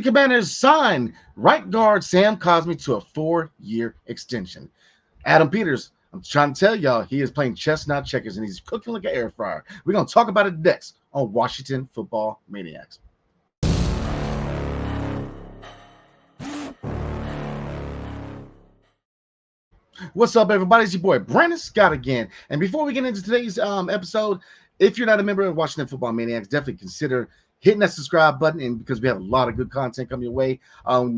Washington Commanders signed right guard Sam Cosmi to a 4-year extension. Adam Peters, I'm trying to tell y'all, he is playing chess, not checkers, and he's cooking like an air fryer. We're going to talk about it next on Washington Football Maniacs. What's up, everybody? It's your boy Brandon Scott again. And before we get into today's episode, if you're not a member of Washington Football Maniacs, definitely consider hitting that subscribe button. And because we have a lot of good content coming your way,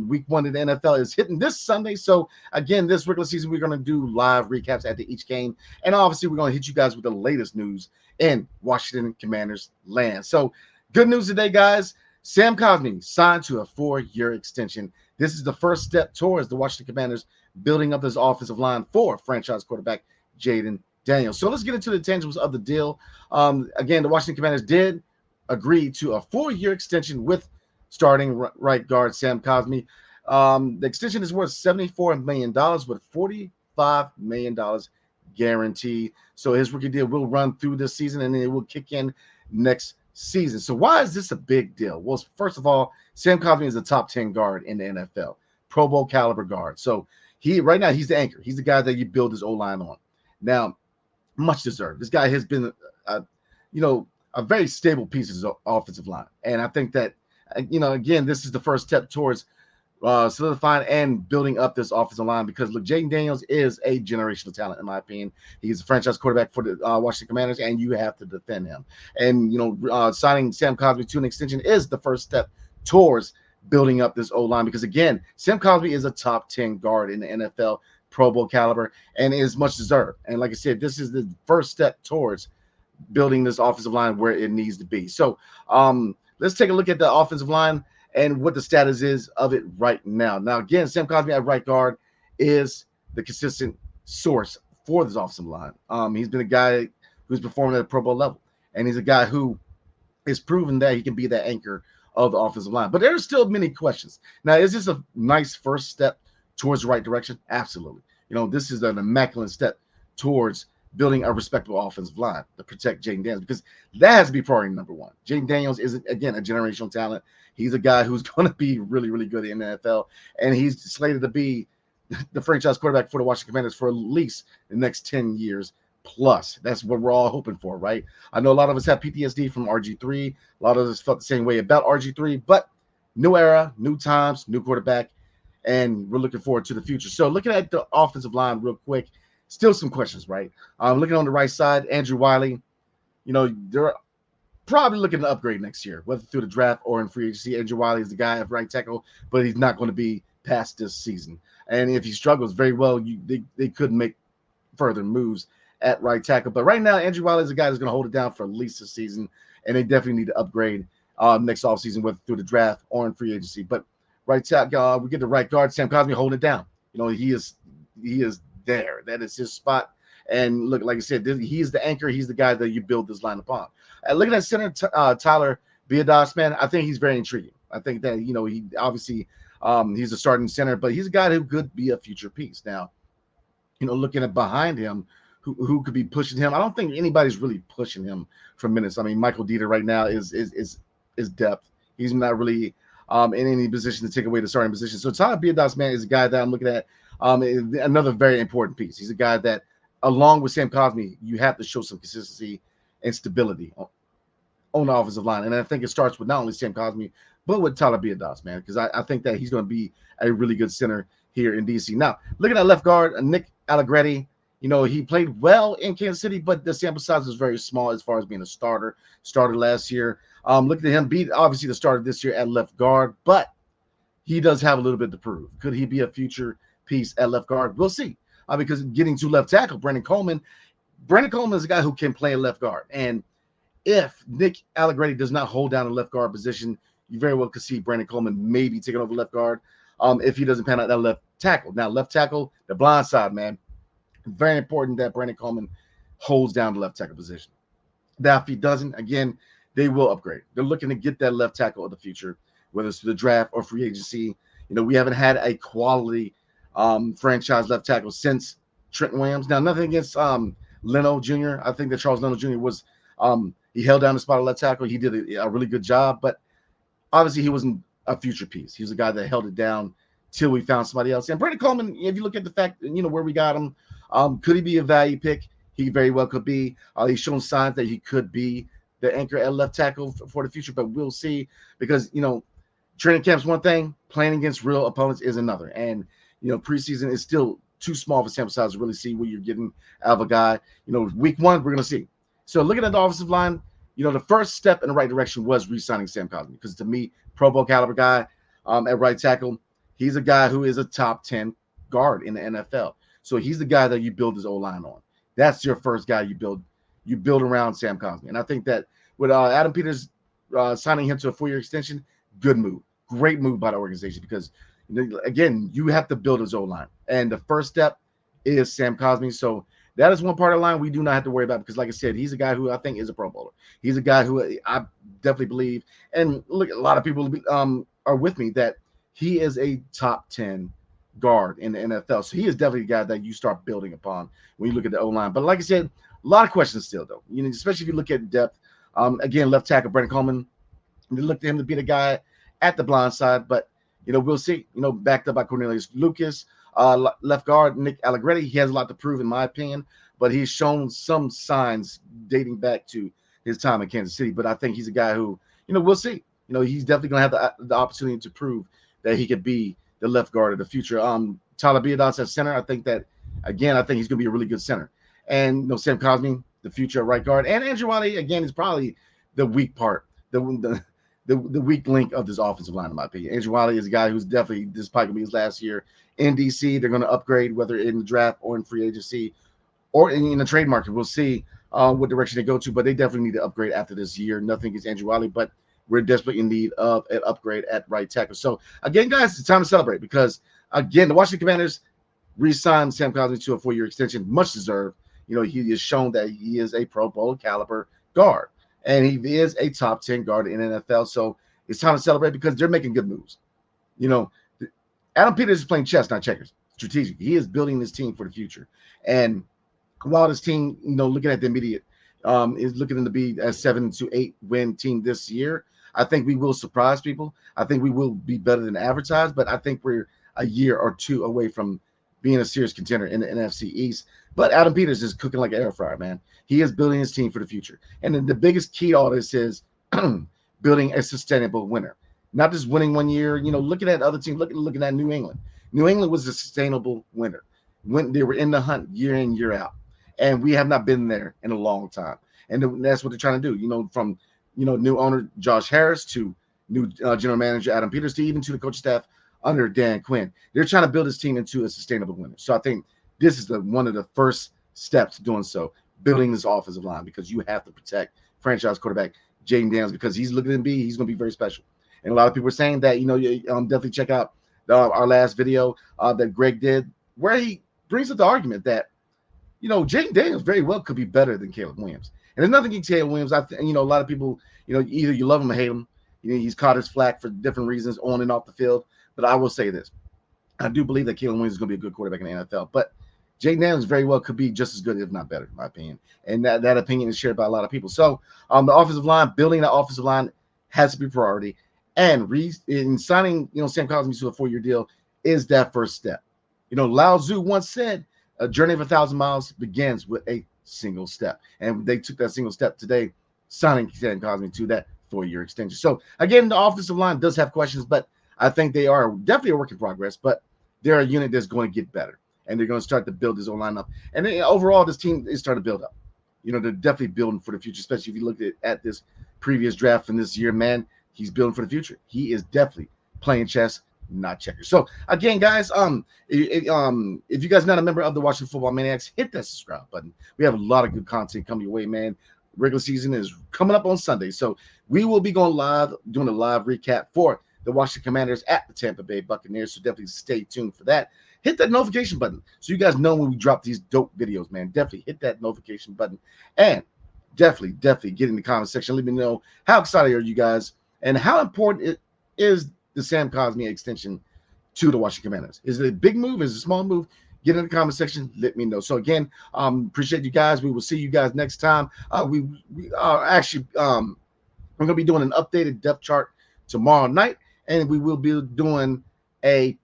week 1 of the NFL is hitting this Sunday. So again, this regular season, we're going to do live recaps after each game. And obviously, we're going to hit you guys with the latest news in Washington Commanders land. So good news today, guys. Sam Cosmi signed to a 4-year extension. This is the first step towards the Washington Commanders building up this offensive line for franchise quarterback Jaden Daniels. So let's get into the tangibles of the deal. Again, the Washington Commanders did agree to a 4-year extension with starting right guard Sam Cosmi. The extension is worth $74 million with $45 million guaranteed. So his rookie deal will run through this season and it will kick in next season. So why is this a big deal? Well, first of all, Sam Cosmi is a top 10 guard in the NFL, Pro Bowl caliber guard. So right now he's the anchor. He's the guy that you build his O-line on. Now, much deserved. This guy has been, a very stable piece of his offensive line. And I think that, again, this is the first step towards solidifying and building up this offensive line because, look, Jaden Daniels is a generational talent, in my opinion. He's a franchise quarterback for the Washington Commanders, and you have to defend him. And, signing Sam Cosmi to an extension is the first step towards building up this O-line because, again, Sam Cosmi is a top 10 guard in the NFL, Pro Bowl caliber, and is much deserved. And like I said, this is the first step towards building this offensive line where it needs to be. So let's take a look at the offensive line and what the status is of it right now. Now, again, Sam Cosmi at right guard is the consistent source for this offensive line. He's been a guy who's performing at a Pro Bowl level, and he's a guy who is proven that he can be that anchor of the offensive line. But there's still many questions. Now, is this a nice first step towards the right direction? Absolutely. This is an immaculate step towards building a respectable offensive line to protect Jaden Daniels because that has to be priority number one. Jaden Daniels is, again, a generational talent. He's a guy who's going to be really, really good in the NFL, and he's slated to be the franchise quarterback for the Washington Commanders for at least the next 10 years plus. That's what we're all hoping for, right? I know a lot of us have PTSD from RG3. A lot of us felt the same way about RG3, but new era, new times, new quarterback, and we're looking forward to the future. So looking at the offensive line real quick, still some questions, right? Looking on the right side, Andrew Wiley, they're probably looking to upgrade next year, whether through the draft or in free agency. Andrew Wiley is the guy at right tackle, but he's not going to be past this season. And if he struggles very well, they could make further moves at right tackle. But right now, Andrew Wiley is a guy that's going to hold it down for at least this season, and they definitely need to upgrade next offseason, whether through the draft or in free agency. But right tackle, we get the right guard, Sam Cosmi, holding it down. He is there. That is his spot. And look, like I said, he's the anchor. He's the guy that you build this line upon. Looking at center Tyler Biadasz, man, I think he's very intriguing. I think that, he obviously he's a starting center, but he's a guy who could be a future piece. Now, looking at behind him, who could be pushing him, I don't think anybody's really pushing him for minutes. I mean, Michael Dieter right now is depth. He's not really in any position to take away the starting position. So Tyler Biadasz, man, is a guy that I'm looking at. Another very important piece. He's a guy that, along with Sam Cosmi, you have to show some consistency and stability on the offensive line. And I think it starts with not only Sam Cosmi, but with Tyler Biadasz, man, because I think that he's going to be a really good center here in DC. Now, looking at left guard, Nick Allegretti, he played well in Kansas City, but the sample size was very small as far as being a starter last year. Looking at him beat, obviously, the starter this year at left guard, but he does have a little bit to prove. Could he be a future piece at left guard? We'll see. Because getting to left tackle, Brandon Coleman is a guy who can play left guard. And if Nick Allegretti does not hold down a left guard position, you very well could see Brandon Coleman maybe taking over left guard if he doesn't pan out that left tackle. Now, left tackle, the blind side, man, very important that Brandon Coleman holds down the left tackle position. Now, if he doesn't, again, they will upgrade. They're looking to get that left tackle of the future, whether it's the draft or free agency. We haven't had a quality franchise left tackle since Trent Williams. Now, nothing against Leno Jr. I think that Charles Leno Jr. was he held down the spot of left tackle. He did a really good job, but obviously he wasn't a future piece. He was a guy that held it down till we found somebody else. And Brandon Coleman, if you look at the fact, where we got him, could he be a value pick? He very well could be. He's shown signs that he could be the anchor at left tackle for the future, but we'll see because, training camp's one thing, playing against real opponents is another. And, preseason is still too small of a sample size to really see what you're getting out of a guy. Week one, we're going to see. So looking at the offensive line, the first step in the right direction was re-signing Sam Cosmi because to me, Pro Bowl caliber guy at right tackle, he's a guy who is a top 10 guard in the NFL. So he's the guy that you build his O-line on. That's your first guy you build. You build around Sam Cosmi. And I think that with Adam Peters signing him to a 4-year extension, good move. Great move by the organization because, again, you have to build his O-line. And the first step is Sam Cosmi. So that is one part of the line we do not have to worry about because, like I said, he's a guy who I think is a Pro Bowler. He's a guy who I definitely believe, and look, a lot of people are with me that he is a top 10 guard in the NFL. So he is definitely a guy that you start building upon when you look at the O-line. But like I said, a lot of questions still, though. Especially if you look at depth. Again, left tackle Brandon Coleman, you look to him to be the guy at the blind side, but we'll see. Backed up by Cornelius Lucas. Left guard Nick Allegretti, he has a lot to prove in my opinion, but he's shown some signs dating back to his time in Kansas City. But I think he's a guy who, we'll see. He's definitely going to have the opportunity to prove that he could be the left guard of the future. Tyler Biadasz at center, I think he's going to be a really good center. And Sam Cosmi, the future right guard, and Andrew Wiley again is probably the weak part, the weak link of this offensive line in my opinion. Andrew Wiley is a guy who's definitely, this probably going to be his last year in DC. They're going to upgrade whether in the draft or in free agency or in the trade market. We'll see what direction they go to, but they definitely need to upgrade after this year. Nothing against Andrew Wiley, but we're desperately in need of an upgrade at right tackle. So again, guys, it's time to celebrate because again, the Washington Commanders re-signed Sam Cosmi to a 4-year extension, much deserved. He has shown that he is a Pro Bowl caliber guard, and he is a top 10 guard in the NFL. So it's time to celebrate because they're making good moves. Adam Peters is playing chess, not checkers. Strategic. He is building this team for the future. And while this team, looking at the immediate, is looking to be a 7-8 win team this year, I think we will surprise people. I think we will be better than advertised, but I think we're a year or two away from being a serious contender in the NFC East. But Adam Peters is cooking like an air fryer, man. He is building his team for the future. And then the biggest key to all this is building a sustainable winner. Not just winning one year, looking at other teams, looking at New England. New England was a sustainable winner. When they were in the hunt year in, year out. And we have not been there in a long time. And that's what they're trying to do, from, new owner Josh Harris to new general manager Adam Peters to even to the coaching staff under Dan Quinn. They're trying to build this team into a sustainable winner. So I think this is one of the first steps to doing so, building this offensive line, because you have to protect franchise quarterback Jaden Daniels because he's looking to be, he's going to be very special. And a lot of people are saying that, definitely check out our last video that Greg did, where he brings up the argument that, Jaden Daniels very well could be better than Caleb Williams. And there's nothing against Caleb Williams. A lot of people, either you love him or hate him. He's caught his flack for different reasons on and off the field. But I will say this. I do believe that Caleb Williams is going to be a good quarterback in the NFL. But Jaden Daniels very well could be just as good, if not better, in my opinion. And that opinion is shared by a lot of people. So the offensive line, building that offensive line has to be priority. And in signing, Sam Cosmi to a 4-year deal is that first step. Lao Tzu once said, a journey of 1,000 miles begins with a single step. And they took that single step today, signing Sam Cosmi to that 4-year extension. So, again, the offensive line does have questions, but I think they are definitely a work in progress. But they're a unit that's going to get better. And they're going to start to build this O-line up. And then, overall, this team is starting to build up. They're definitely building for the future, especially if you look at this previous draft from this year, man. He's building for the future. He is definitely playing chess, not checkers. So again, guys, if you guys are not a member of the Washington Football Maniacs, hit that subscribe button. We have a lot of good content coming your way, man. Regular season is coming up on Sunday, so we will be going live, doing a live recap for the Washington Commanders at the Tampa Bay Buccaneers. So definitely stay tuned for that. Hit that notification button so you guys know when we drop these dope videos, man. Definitely hit that notification button and definitely get in the comment section. Let me know how excited are you guys. And how important it is the Sam Cosmi extension to the Washington Commanders? Is it a big move? Is it a small move? Get in the comment section. Let me know. So again, appreciate you guys. We will see you guys next time. We are actually we're going to be doing an updated depth chart tomorrow night. and we will be doing a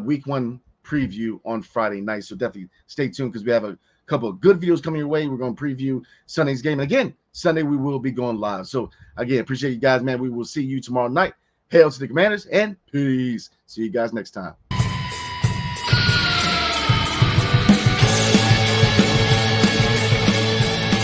week one preview on Friday night. So definitely stay tuned because we have a couple of good videos coming your way. We're going to preview Sunday's game. And again, Sunday we will be going live. So again, appreciate you guys, man. We will see you tomorrow night. Hail to the Commanders and peace. See you guys next time.